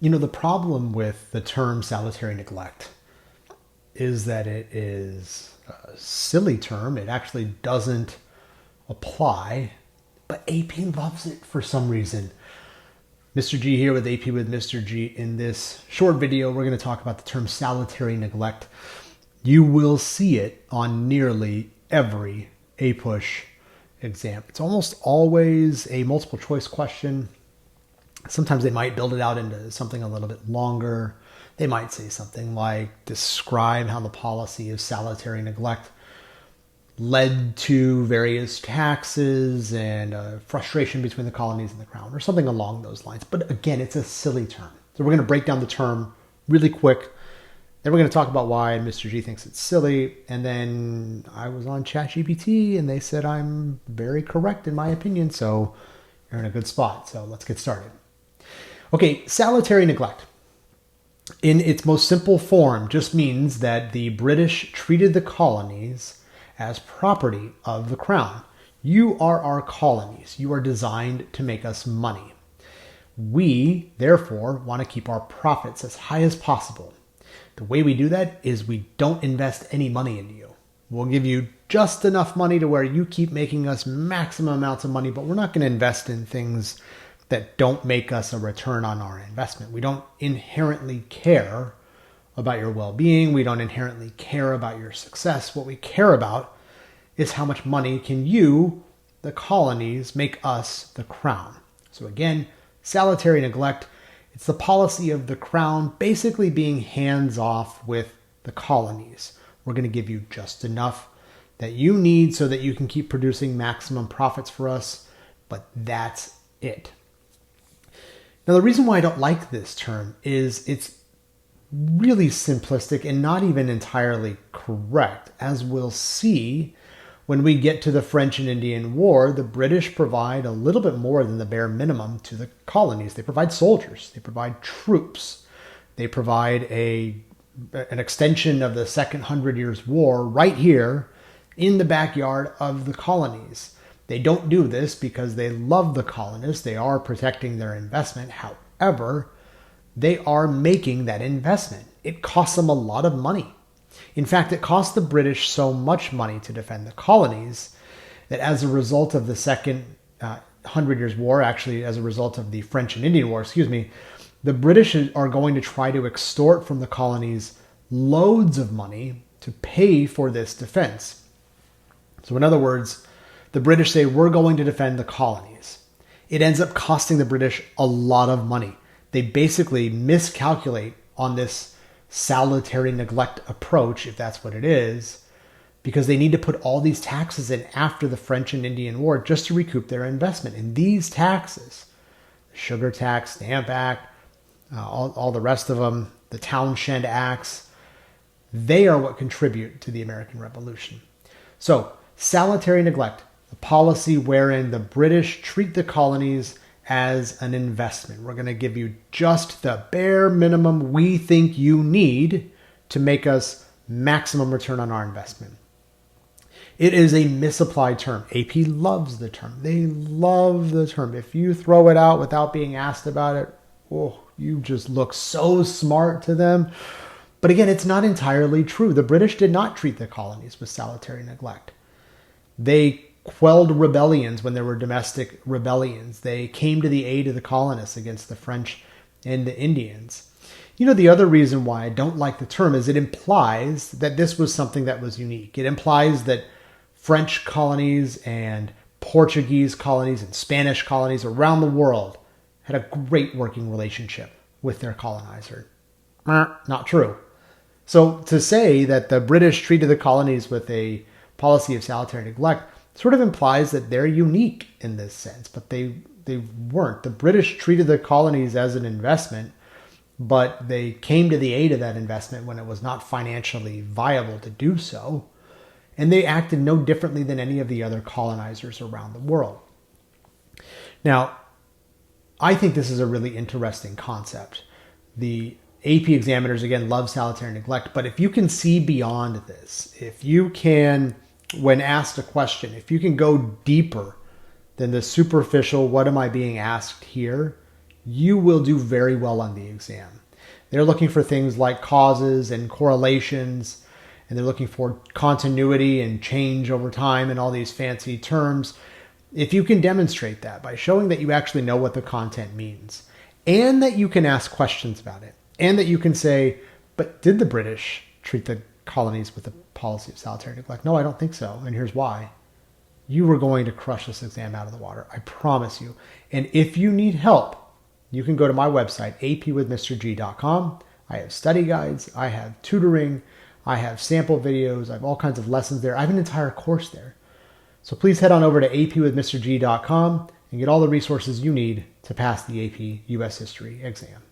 The problem with the term salutary neglect is that it is a silly term. It actually doesn't apply, but AP loves it for some reason. Mr. G here with AP with Mr. G. In this short video, we're going to talk about the term salutary neglect. You will see it on nearly every APUSH exam. It's almost always a multiple choice question. Sometimes they might build it out into something a little bit longer. They might say something like, describe how the policy of salutary neglect led to various taxes and frustration between the colonies and the crown, or something along those lines. But again, it's a silly term. So we're going to break down the term really quick. Then we're going to talk about why Mr. G thinks it's silly. And then I was on ChatGPT and they said I'm very correct in my opinion. So you're in a good spot. So let's get started. Okay, salutary neglect, in its most simple form, just means that the British treated the colonies as property of the crown. You are our colonies. You are designed to make us money. We, therefore, want to keep our profits as high as possible. The way we do that is we don't invest any money into you. We'll give you just enough money to where you keep making us maximum amounts of money, but we're not going to invest in things that don't make us a return on our investment. We don't inherently care about your well-being. We don't inherently care about your success. What we care about is how much money can you, the colonies, make us, the crown. So again, salutary neglect, it's the policy of the crown basically being hands-off with the colonies. We're going to give you just enough that you need so that you can keep producing maximum profits for us, but that's it. Now, the reason why I don't like this term is it's really simplistic and not even entirely correct. As we'll see, when we get to the French and Indian War, the British provide a little bit more than the bare minimum to the colonies. They provide soldiers. They provide troops. They provide an extension of the Second 100 Years' War right here in the backyard of the colonies. They don't do this because they love the colonists. They are protecting their investment. However, they are making that investment. It costs them a lot of money. In fact, it cost the British so much money to defend the colonies that as a result of the Second 100 Years' War, actually as a result of the French and Indian War, the British are going to try to extort from the colonies loads of money to pay for this defense. So in other words, the British say, we're going to defend the colonies. It ends up costing the British a lot of money. They basically miscalculate on this salutary neglect approach, if that's what it is, because they need to put all these taxes in after the French and Indian War just to recoup their investment. And these taxes, the Sugar Tax, Stamp Act, all the rest of them, the Townshend Acts, they are what contribute to the American Revolution. So, salutary neglect, a policy wherein the British treat the colonies as an investment. We're going to give you just the bare minimum we think you need to make us maximum return on our investment. It is a misapplied term. AP loves the term. They love the term. If you throw it out without being asked about it, oh, you just look so smart to them. But again, it's not entirely true. The British did not treat the colonies with salutary neglect. They quelled rebellions when there were domestic rebellions. They came to the aid of the colonists against the French and the Indians. The other reason why I don't like the term is it implies that this was something that was unique. It implies that French colonies and Portuguese colonies and Spanish colonies around the world had a great working relationship with their colonizer. Not true. So to say that the British treated the colonies with a policy of salutary neglect sort of implies that they're unique in this sense, but they weren't. The British treated the colonies as an investment, but they came to the aid of that investment when it was not financially viable to do so, and they acted no differently than any of the other colonizers around the world. Now, I think this is a really interesting concept. The AP examiners, again, love salutary neglect, but if you can see beyond this, if you can, when asked a question, if you can go deeper than the superficial, what am I being asked here, you will do very well on the exam. They're looking for things like causes and correlations, and they're looking for continuity and change over time and all these fancy terms. If you can demonstrate that by showing that you actually know what the content means, and that you can ask questions about it, and that you can say, but did the British treat the colonies with the policy of salutary neglect? No, I don't think so, and here's why. You are going to crush this exam out of the water. I promise you. And if you need help, you can go to my website, apwithmrg.com. I have study guides, I have tutoring, I have sample videos, I have all kinds of lessons there. I have an entire course there. So please head on over to apwithmrg.com and get all the resources you need to pass the AP US History exam.